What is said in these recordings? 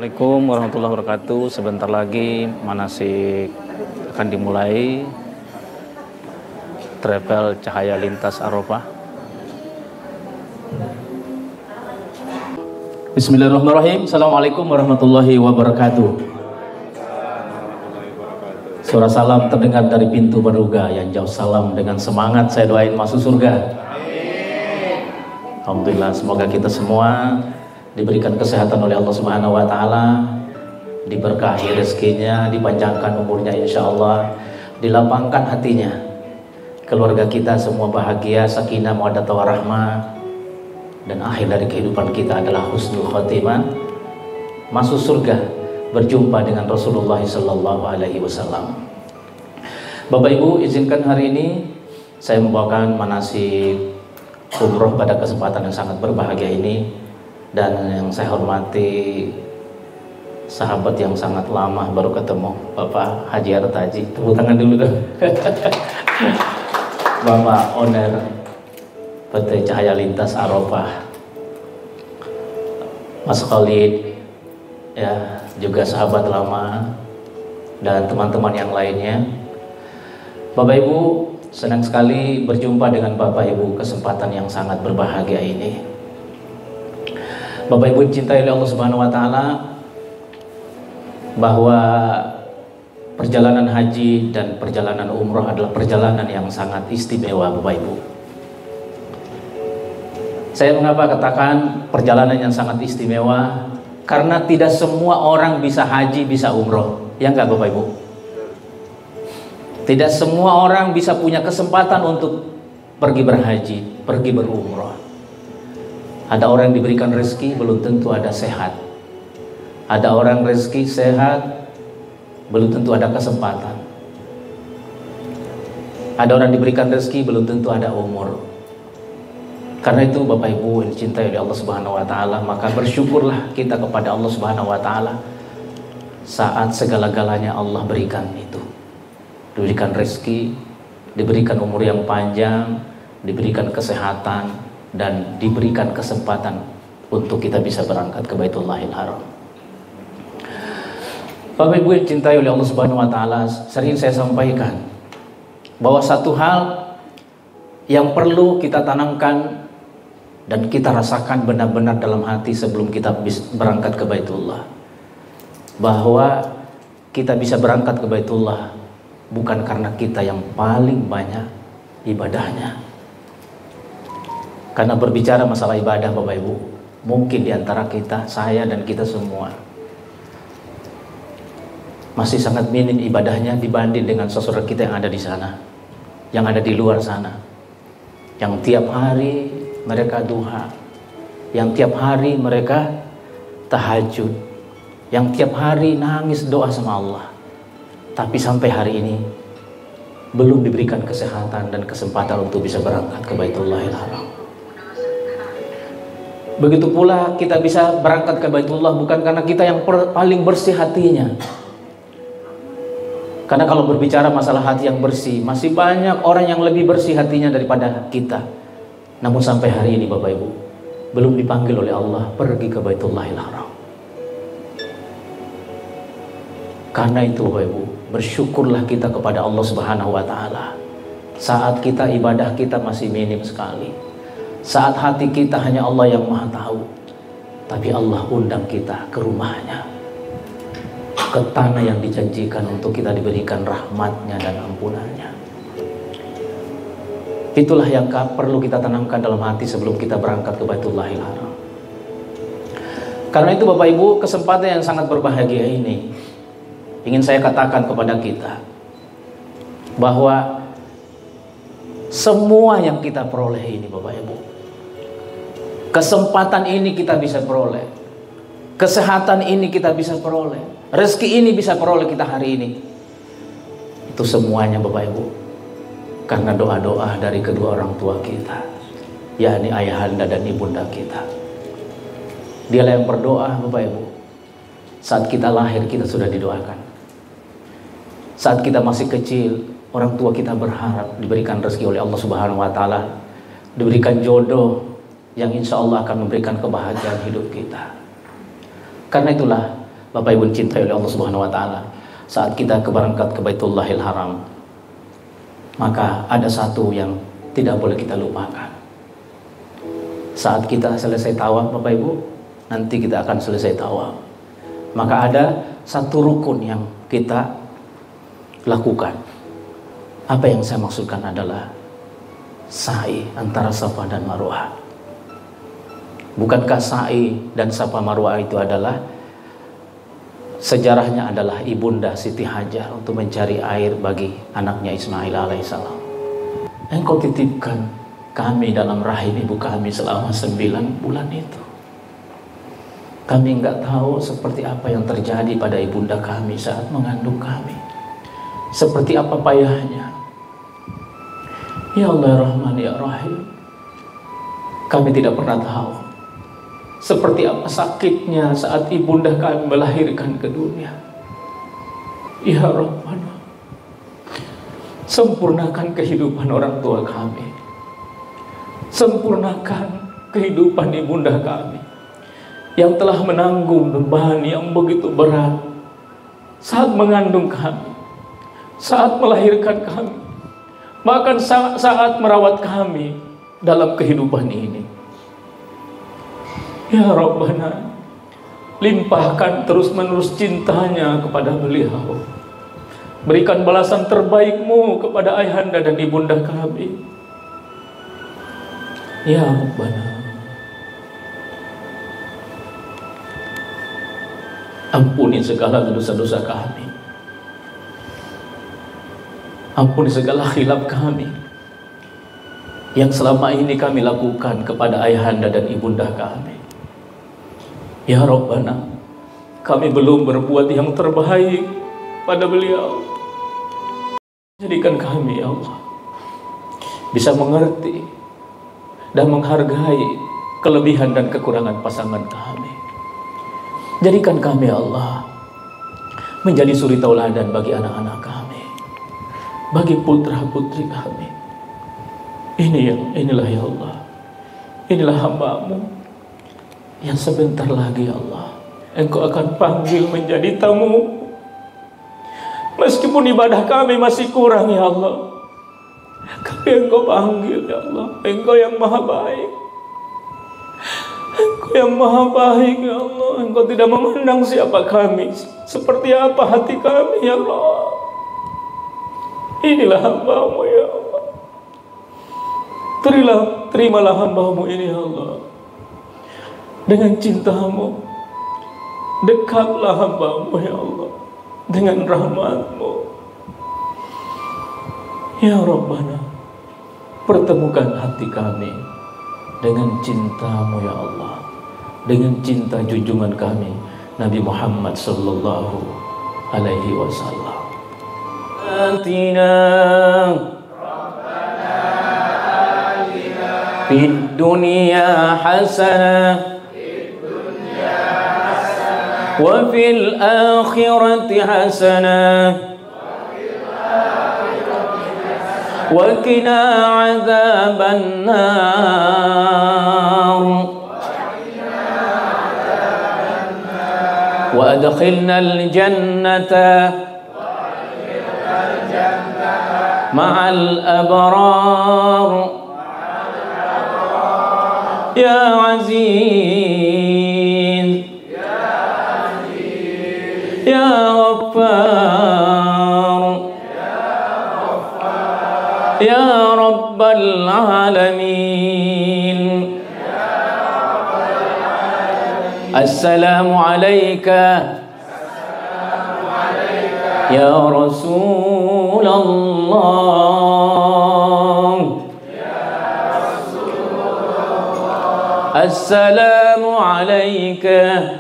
Assalamualaikum warahmatullahi wabarakatuh. Sebentar lagi manasik akan dimulai travel Cahaya Lintas Arafah. Bismillahirrahmanirrahim. Assalamualaikum warahmatullahi wabarakatuh. Suara salam terdengar dari pintu Baruga. Yang jauh salam dengan semangat saya doain masuk surga. Alhamdulillah, semoga kita semua diberikan kesehatan oleh Allah Subhanahu wa Ta'ala, diberkahi rezekinya, dipanjangkan umurnya insya Allah, dilapangkan hatinya, keluarga kita semua bahagia, sakinah, mawaddah warahmah, dan akhir dari kehidupan kita adalah husnul khotimah, masuk surga, berjumpa dengan Rasulullah Sallallahu Alaihi Wasallam. Bapak Ibu, izinkan hari ini saya membawakan manasik umroh pada kesempatan yang sangat berbahagia ini. Dan yang saya hormati sahabat yang sangat lama baru ketemu, Bapak Haji Artaji. Tepuk tangan dulu dong. Bapak owner PT Cahaya Lintas Arafah, Mas Khalid, ya, juga sahabat lama dan teman-teman yang lainnya. Bapak Ibu, senang sekali berjumpa dengan Bapak Ibu kesempatan yang sangat berbahagia ini. Bapak Ibu dicintai oleh Allah Subhanahu wa Ta'ala, bahwa perjalanan haji dan perjalanan umroh adalah perjalanan yang sangat istimewa, Bapak Ibu. Saya mengapa katakan perjalanan yang sangat istimewa? Karena tidak semua orang bisa haji, bisa umroh. Ya enggak, Bapak Ibu? Tidak semua orang bisa punya kesempatan untuk pergi berhaji, pergi berumroh. Ada orang yang diberikan rezeki, belum tentu ada sehat. Ada orang rezeki sehat, belum tentu ada kesempatan. Ada orang diberikan rezeki, belum tentu ada umur. Karena itu Bapak Ibu yang dicintai oleh Allah Subhanahu wa Ta'ala, maka bersyukurlah kita kepada Allah Subhanahu wa Ta'ala saat segala-galanya Allah berikan itu. Diberikan rezeki, diberikan umur yang panjang, diberikan kesehatan, dan diberikan kesempatan untuk kita bisa berangkat ke Baitullahil Haram. Bapak Ibu yang dicintai oleh Allah Subhanahu wa Ta'ala, sering saya sampaikan bahwa satu hal yang perlu kita tanamkan dan kita rasakan benar-benar dalam hati sebelum kita berangkat ke Baitullah, bahwa kita bisa berangkat ke Baitullah bukan karena kita yang paling banyak ibadahnya. Karena berbicara masalah ibadah, Bapak Ibu, mungkin diantara kita, saya dan kita semua masih sangat minim ibadahnya dibanding dengan saudara kita yang ada di sana, yang ada di luar sana, yang tiap hari mereka duha, yang tiap hari mereka tahajud, yang tiap hari nangis doa sama Allah, tapi sampai hari ini belum diberikan kesehatan dan kesempatan untuk bisa berangkat ke Baitullahil Haram. Begitu pula kita bisa berangkat ke Baitullah bukan karena kita yang paling bersih hatinya. Karena kalau berbicara masalah hati yang bersih, masih banyak orang yang lebih bersih hatinya daripada kita. Namun sampai hari ini Bapak Ibu belum dipanggil oleh Allah pergi ke Baitullahil Haram. Karena itu Bapak Ibu, bersyukurlah kita kepada Allah Subhanahu wa Ta'ala saat kita ibadah kita masih minim sekali. Saat hati kita hanya Allah yang Maha tahu, tapi Allah undang kita ke rumahnya, ke tanah yang dijanjikan untuk kita diberikan rahmatnya dan ampunannya. Itulah yang perlu kita tanamkan dalam hati sebelum kita berangkat ke Baitullahil Haram. Karena itu Bapak Ibu, kesempatan yang sangat berbahagia ini ingin saya katakan kepada kita bahwa semua yang kita peroleh ini Bapak Ibu, kesempatan ini kita bisa peroleh, kesehatan ini kita bisa peroleh, rezeki ini bisa peroleh kita hari ini. Itu semuanya Bapak Ibu karena doa-doa dari kedua orang tua kita, yakni ayahanda dan ibunda kita. Dialah yang berdoa Bapak Ibu. Saat kita lahir kita sudah didoakan. Saat kita masih kecil, orang tua kita berharap diberikan rezeki oleh Allah Subhanahu wa Ta'ala, diberikan jodoh yang insya Allah akan memberikan kebahagiaan hidup kita. Karena itulah Bapak Ibu cintai oleh Allah Subhanahu wa taala, saat kita berangkat ke Baitullahil Haram, maka ada satu yang tidak boleh kita lupakan. Saat kita selesai tawaf, Bapak Ibu, nanti kita akan selesai tawaf, maka ada satu rukun yang kita lakukan. Apa yang saya maksudkan adalah sa'i antara Safa dan Marwah. Bukankah sa'i dan Safa Marwah itu adalah sejarahnya adalah ibunda Siti Hajar untuk mencari air bagi anaknya Ismail alaihissalam. Engkau titipkan kami dalam rahim ibu kami selama 9 bulan itu. Kami enggak tahu seperti apa yang terjadi pada ibunda kami saat mengandung kami. Seperti apa payahnya. Ya Allah Rahman ya Rahim, kami tidak pernah tahu seperti apa sakitnya saat ibunda kami melahirkan ke dunia. Ya Rabbana, sempurnakan kehidupan orang tua kami, sempurnakan kehidupan ibunda kami yang telah menanggung beban yang begitu berat saat mengandung kami, saat melahirkan kami, bahkan saat merawat kami dalam kehidupan ini. Ya Rabbana, limpahkan terus-menerus cintanya kepada beliau. Berikan balasan terbaik-Mu kepada ayahanda dan ibunda kami. Ya Rabbana, ampuni segala dosa-dosa kami. Ampuni segala khilaf kami yang selama ini kami lakukan kepada ayahanda dan ibunda kami. Ya Rabbana, kami belum berbuat yang terbaik pada beliau. Jadikan kami, ya Allah, bisa mengerti dan menghargai kelebihan dan kekurangan pasangan kami. Jadikan kami, ya Allah, menjadi suri tauladan bagi anak-anak kami, bagi putra-putri kami. Inilah ya Allah, inilah hamba-Mu yang sebentar lagi, ya Allah, Engkau akan panggil menjadi tamu. Meskipun ibadah kami masih kurang, ya Allah, tapi Engkau panggil, ya Allah. Engkau yang maha baik, Engkau yang maha baik, ya Allah. Engkau tidak memandang siapa kami, seperti apa hati kami, ya Allah. Inilah hamba-Mu, ya Allah. Terimalah hamba-Mu ini, ya Allah. Dengan cinta-Mu, dekatlah hamba-Mu, ya Allah, dengan rahmat-Mu. Ya Rabbana, pertemukan hati kami dengan cinta-Mu, ya Allah, dengan cinta junjungan kami Nabi Muhammad sallallahu alaihi wasallam. Atina fid dunya hasanah wa fil akhirati hasanah wa qina adzaban nar wa adkhilnal jannata ma'al abrar ya aziz ya ghaffar ya rabbal alamin. Assalamu alayka ya Rasulullah. Assalamu alayka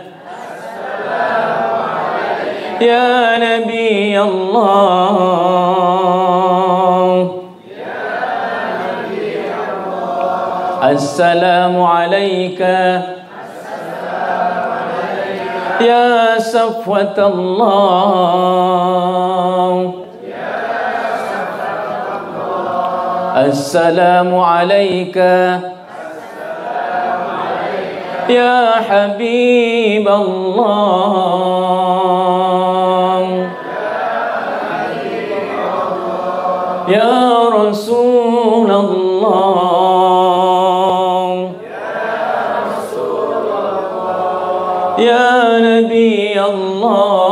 ya Nabi Allah. Assalamu alayka ya Safwat Allah. Assalamu alayka ya Habib Allah. Ya Rasulullah, Ya Nabi Allah.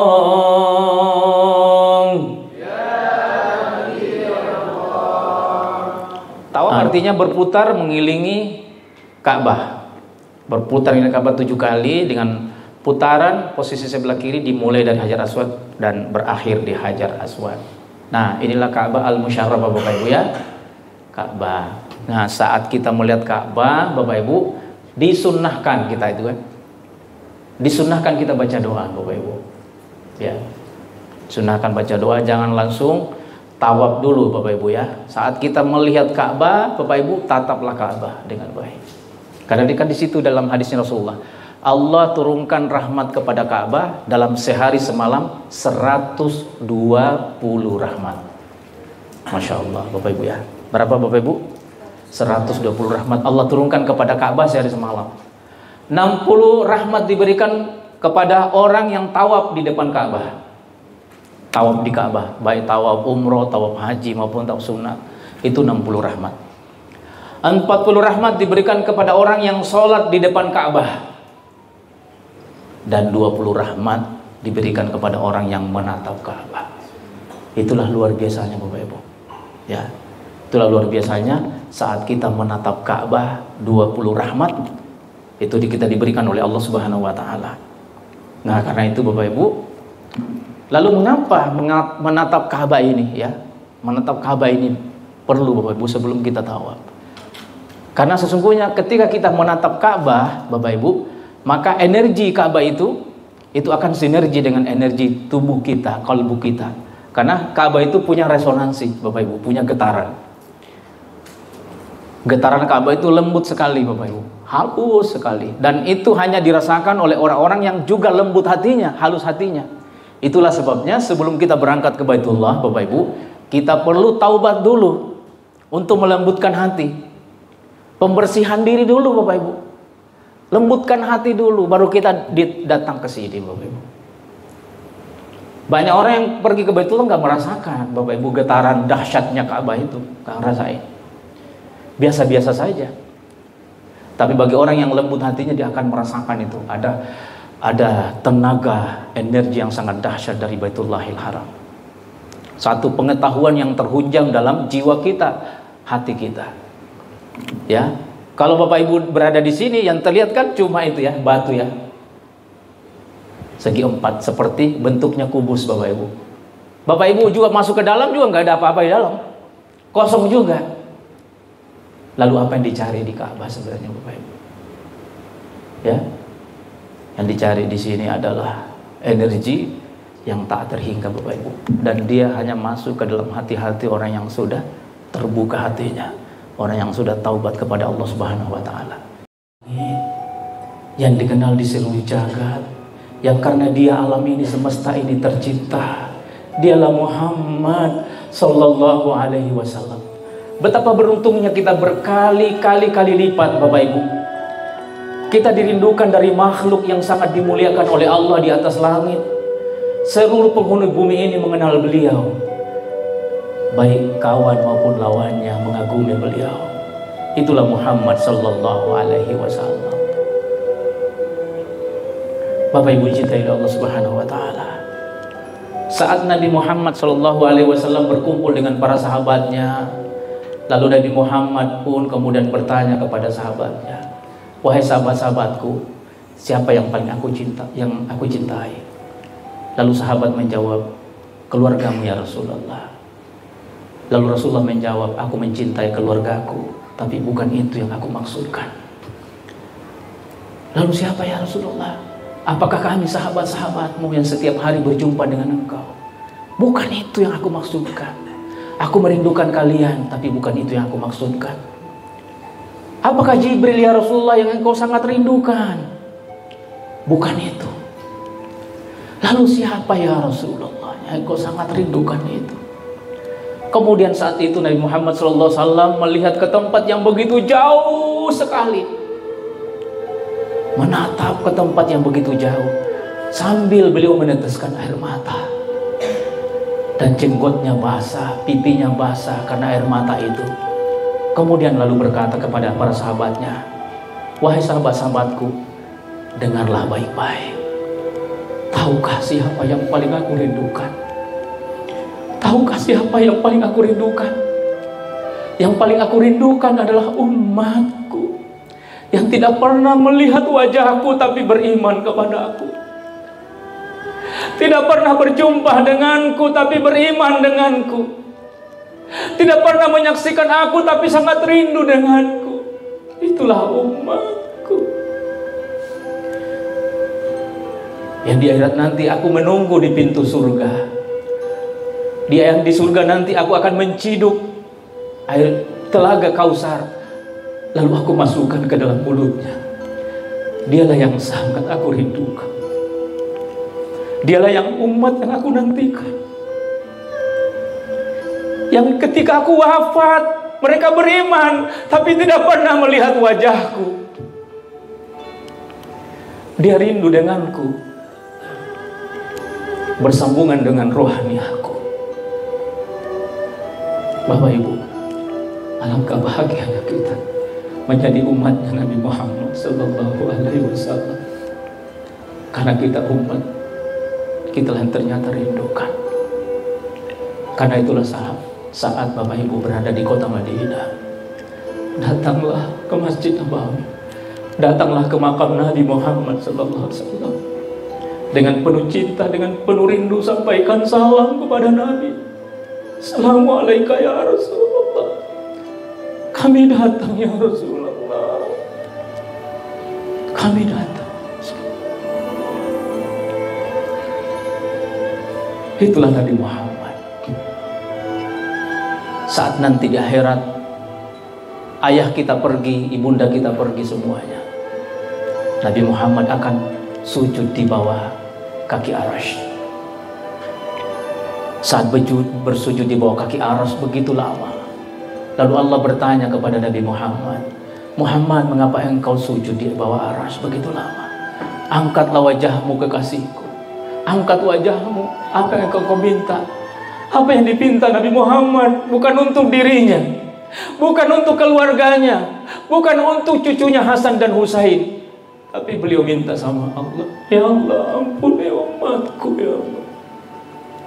Tahu artinya berputar mengelilingi Ka'bah. Berputar di Ka'bah 7 kali dengan putaran posisi sebelah kiri dimulai dari Hajar Aswad dan berakhir di Hajar Aswad. Nah, inilah Ka'bah Al-Musyarrafah Bapak Ibu ya. Ka'bah. Nah, saat kita melihat Ka'bah Bapak Ibu, disunnahkan kita itu kan. Disunnahkan kita baca doa Bapak Ibu. Ya. Sunnahkan baca doa, jangan langsung tawaf dulu Bapak Ibu ya. Saat kita melihat Ka'bah, Bapak Ibu, tataplah Ka'bah dengan baik. Karena di situ dalam hadisnya Rasulullah, Allah turunkan rahmat kepada Ka'bah dalam sehari semalam 120 rahmat. Masya Allah Bapak Ibu ya. Berapa Bapak Ibu? 120 rahmat Allah turunkan kepada Ka'bah sehari semalam. 60 rahmat diberikan kepada orang yang tawaf di depan Ka'bah. Tawaf di Ka'bah, baik tawaf umroh, tawaf haji maupun tawaf sunnah, itu 60 rahmat. 40 rahmat diberikan kepada orang yang sholat di depan Ka'bah. Dan 20 rahmat diberikan kepada orang yang menatap Ka'bah. Itulah luar biasanya Bapak Ibu. Ya. Itulah luar biasanya saat kita menatap Ka'bah, 20 rahmat itu kita diberikan oleh Allah Subhanahu wa taala. Nah, karena itu Bapak Ibu, lalu mengapa menatap Ka'bah ini ya? Menatap Ka'bah ini perlu Bapak Ibu sebelum kita tawaf. Karena sesungguhnya ketika kita menatap Ka'bah Bapak Ibu, maka energi Ka'bah itu akan sinergi dengan energi tubuh kita, kalbu kita. Karena Ka'bah itu punya resonansi Bapak Ibu, punya getaran. Getaran Ka'bah itu lembut sekali Bapak Ibu, halus sekali. Dan itu hanya dirasakan oleh orang-orang yang juga lembut hatinya, halus hatinya. Itulah sebabnya sebelum kita berangkat ke Baitullah Bapak Ibu, kita perlu taubat dulu untuk melembutkan hati. Pembersihan diri dulu Bapak Ibu. Lembutkan hati dulu, baru kita datang ke sini Bapak Ibu. Banyak orang yang pergi ke Baitullah nggak merasakan Bapak Ibu getaran dahsyatnya Ka'bah itu, nggak ngerasain. Biasa-biasa saja. Tapi bagi orang yang lembut hatinya, dia akan merasakan itu. Ada tenaga, energi yang sangat dahsyat dari Baitullahil Haram. Satu pengetahuan yang terhunjam dalam jiwa kita, hati kita. Ya. Kalau Bapak Ibu berada di sini, yang terlihat kan cuma itu ya, batu ya. Segi 4, seperti bentuknya kubus Bapak Ibu. Bapak Ibu juga masuk ke dalam juga nggak ada apa-apa di dalam. Kosong juga. Lalu apa yang dicari di Ka'bah sebenarnya Bapak Ibu? Ya. Yang dicari di sini adalah energi yang tak terhingga Bapak Ibu. Dan dia hanya masuk ke dalam hati-hati orang yang sudah terbuka hatinya. Orang yang sudah taubat kepada Allah Subhanahu wa taala. Yang dikenal di seluruh jagat, yang karena dia alam ini, semesta ini tercipta. Dialah Muhammad sallallahu alaihi wasallam. Betapa beruntungnya kita berkali-kali lipat Bapak Ibu. Kita dirindukan dari makhluk yang sangat dimuliakan oleh Allah di atas langit. Seluruh penghuni bumi ini mengenal beliau. Baik kawan maupun lawannya mengagumi beliau. Itulah Muhammad sallallahu alaihi wasallam. Bapak Ibu cintai Allah Subhanahu wa taala. Saat Nabi Muhammad sallallahu alaihi wasallam berkumpul dengan para sahabatnya, lalu Nabi Muhammad pun kemudian bertanya kepada sahabatnya, "Wahai sahabat-sahabatku, siapa yang paling aku cintai?" Lalu sahabat menjawab, "Keluargamu ya Rasulullah." Lalu Rasulullah menjawab, "Aku mencintai keluargaku, tapi bukan itu yang aku maksudkan." Lalu siapa ya Rasulullah? Apakah kami sahabat-sahabatmu yang setiap hari berjumpa dengan engkau? Bukan itu yang aku maksudkan. Aku merindukan kalian, tapi bukan itu yang aku maksudkan. Apakah Jibril ya Rasulullah yang engkau sangat rindukan? Bukan itu. Lalu siapa ya Rasulullah yang engkau sangat rindukan itu? Kemudian saat itu Nabi Muhammad SAW melihat ke tempat yang begitu jauh sekali. Menatap ke tempat yang begitu jauh, sambil beliau meneteskan air mata. dan jenggotnya basah, pipinya basah karena air mata itu. Kemudian lalu berkata kepada para sahabatnya, "Wahai sahabat-sahabatku, dengarlah baik-baik. Tahukah siapa yang paling aku rindukan? Tahukah siapa yang paling aku rindukan? Yang paling aku rindukan adalah umatku yang tidak pernah melihat wajahku tapi beriman kepada aku. Tidak pernah berjumpa denganku tapi beriman denganku. Tidak pernah menyaksikan aku tapi sangat rindu denganku. Itulah umatku. Yang di akhirat nanti aku menunggu di pintu surga. Di surga nanti aku akan menciduk air telaga Kausar, lalu aku masukkan ke dalam mulutnya. Dialah yang sangat aku rindukan. Dialah yang umat yang aku nantikan. Yang ketika aku wafat, mereka beriman tapi tidak pernah melihat wajahku. Dia rindu denganku, bersambungan dengan rohani aku. Bapak Ibu, alangkah bahagianya kita menjadi umatnya Nabi Muhammad Sallallahu Alaihi Wasallam. Karena kita umat, kita yang ternyata rindukan. Karena itulah saat Bapak Ibu berada di kota Madinah, datanglah ke Masjid Nabawi, datanglah ke makam Nabi Muhammad Sallallahu Alaihi Wasallam. Dengan penuh cinta, dengan penuh rindu, sampaikan salam kepada Nabi. Assalamualaikum ya Rasulullah. Kami datang ya Rasulullah. Kami datang. Itulah Nabi Muhammad. Saat nanti di akhirat, ayah kita pergi, ibunda kita pergi semuanya, Nabi Muhammad akan sujud di bawah kaki Arasy. Saat bersujud di bawah kaki Arasy begitu lama, lalu Allah bertanya kepada Nabi Muhammad, "Muhammad, mengapa engkau sujud di bawah Arasy begitu lama? Angkatlah wajahmu kekasihku, angkat wajahmu. Apa yang engkau minta?" Apa yang dipinta Nabi Muhammad bukan untuk dirinya, bukan untuk keluarganya, bukan untuk cucunya Hasan dan Husain, tapi beliau minta sama Allah, "Ya Allah, ampuni umatku ya Allah.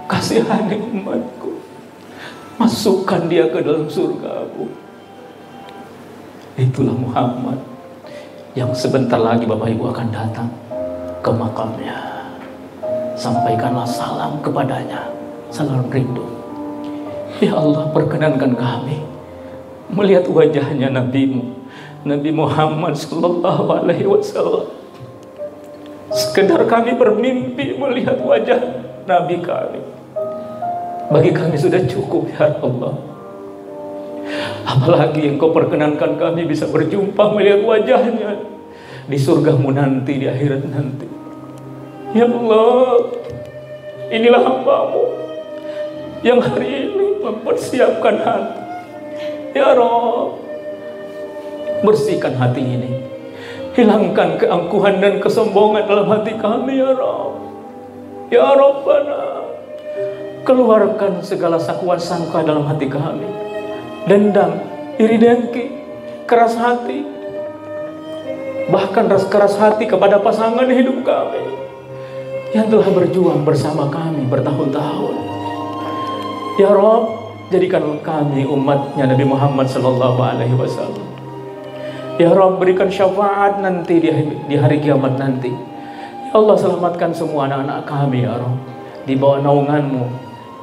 Kasihani umatku. Masukkan dia ke dalam surga-Mu." Itulah Muhammad yang sebentar lagi Bapak Ibu akan datang ke makamnya. Sampaikanlah salam kepadanya, salam rindu. Ya Allah, perkenankan kami melihat wajahnya Nabi-Mu, Nabi Muhammad Sallallahu Alaihi Wasallam. Sekedar kami bermimpi melihat wajah Nabi kami, bagi kami sudah cukup ya Allah. Apalagi Engkau perkenankan kami bisa berjumpa melihat wajahnya di surga-Mu nanti, di akhirat nanti. Ya Allah, inilah hamba-Mu yang hari ini mempersiapkan hati. Ya Rabb, bersihkan hati ini, hilangkan keangkuhan dan kesombongan dalam hati kami ya Rabb. Ya Rabbana, keluarkan segala sakwa sangka dalam hati kami, dendam, iri dengki, keras hati, bahkan keras hati kepada pasangan hidup kami yang telah berjuang bersama kami bertahun-tahun. Ya Rabb, jadikan kami umatnya Nabi Muhammad Sallallahu Alaihi Wasallam. Ya Rabb, berikan syafaat nanti di hari kiamat nanti. Ya Allah, selamatkan semua anak-anak kami ya Rabb, di bawah naungan-Mu,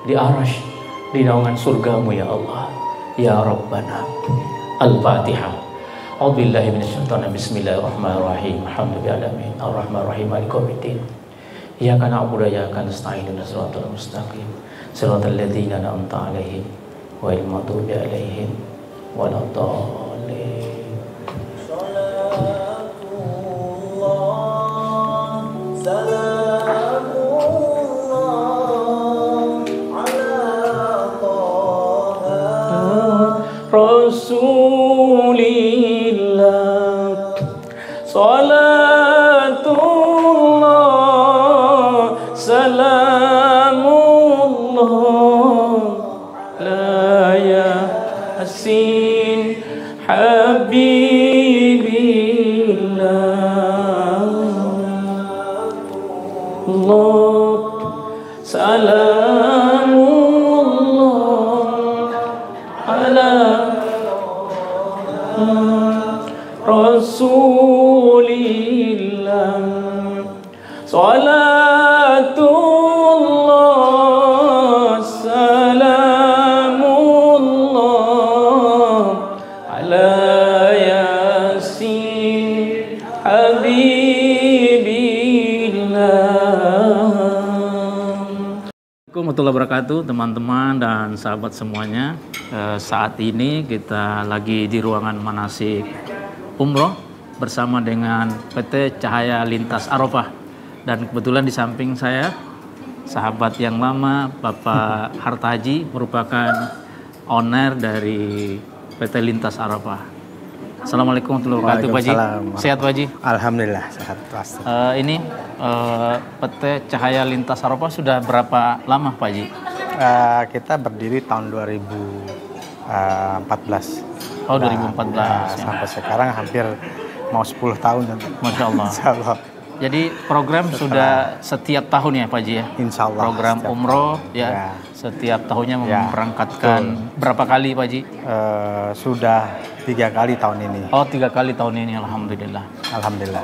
di Arasy, di naungan surga-Mu ya Allah. Ya Rabbana. Al-Fatihah. A'udzubillahi minasyaitonir rajim. Bismillahirrahmanirrahim. Alhamdulillahirabbil alamin. Arrahmanirrahim. Maliki yaumiddin. Iyyaka na'budu wa iyyaka nasta'in. Ihdinas siratal mustaqim. Siratal ladzina an'amta 'alaihim ghairil maghdubi 'alaihim waladdallin. Rasulillah, salatullah, salamullah Yasin Habibillah Allah salamullah ala Rasulillah salatullah salamullah ala Yasin Habibillah. Assalamualaikum warahmatullahi wabarakatuh, teman-teman dan sahabat semuanya. Saat ini kita lagi di ruangan manasik umroh bersama dengan PT Cahaya Lintas Arafah, dan kebetulan di samping saya sahabat yang lama Bapak Hartaji, merupakan owner dari PT Lintas Arafah. Assalamualaikum warahmatullahi wabarakatuh, Pak Haji. Sehat, Pak Haji? Alhamdulillah sehat pasti. Ini PT Cahaya Lintas Arafah sudah berapa lama, Pak Haji? Kita berdiri tahun 2014. Oh, 2014. Ya. Sampai sekarang hampir mau 10 tahun. Masya Allah. Insya Allah. Jadi program sudah setiap tahun ya, Pak Haji ya? Insya Allah. Program umroh ya, setiap tahunnya memberangkatkan berapa kali, Pak Haji? Sudah 3 kali tahun ini. Oh, 3 kali tahun ini, alhamdulillah. Alhamdulillah.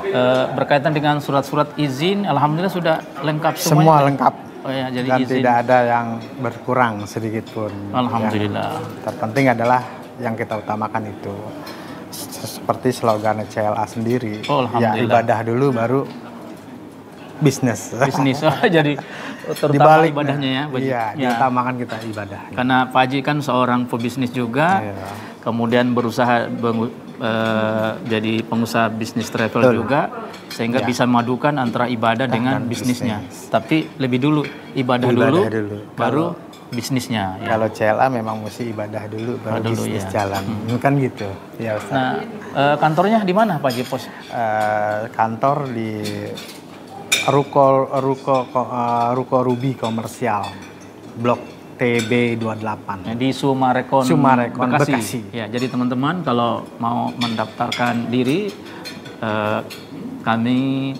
Berkaitan dengan surat-surat izin, alhamdulillah sudah lengkap semuanya. Semua lengkap. Oh ya, jadi dan izin. Tidak ada yang berkurang sedikit pun. Alhamdulillah. Yang terpenting adalah yang kita utamakan itu seperti slogan CLA sendiri. Oh, ya, ibadah dulu baru bisnis. Bisnis. Oh, jadi terutama ibadahnya ya, Pak Haji. Iya, diutamakan kita ibadah. Karena Pak Haji kan seorang pebisnis juga, kemudian berusaha jadi pengusaha bisnis travel juga, sehingga bisa memadukan antara ibadah dengan bisnisnya. Tapi lebih dulu ibadah dulu, baru bisnisnya. Ya. Kalau CLA memang mesti ibadah dulu, baru bisnis jalan. Kan gitu. Ya, Ustaz. Nah, kantornya di mana, Pak Haji, Pos? Kantor di Ruko Ruby Komersial, Blok TB 28 di Sumarekon Bekasi. Ya, jadi teman-teman kalau mau mendaftarkan diri, kami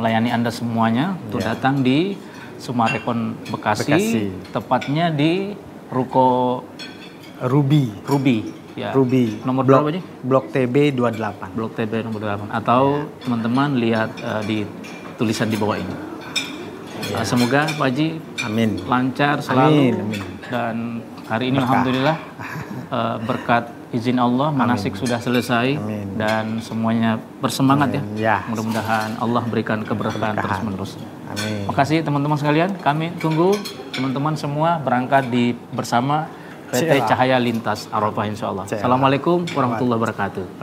melayani Anda semuanya untuk datang di Sumarekon Bekasi, tepatnya di Ruko Ruby. Ya. Ruby. Nomor berapa aja? Blok TB 28. Blok TB nomor 28. Atau teman-teman lihat di tulisan di bawah ini. Semoga Pak Haji lancar selalu. Amin. Dan hari ini alhamdulillah berkat izin Allah manasik sudah selesai. Dan semuanya bersemangat ya. Mudah-mudahan Allah berikan keberkahan terus-menerus. Amin. Makasih teman-teman sekalian. Kami tunggu teman-teman semua berangkat bersama PT Cahaya Lintas Arafah, insya Allah. Assalamualaikum warahmatullahi wabarakatuh.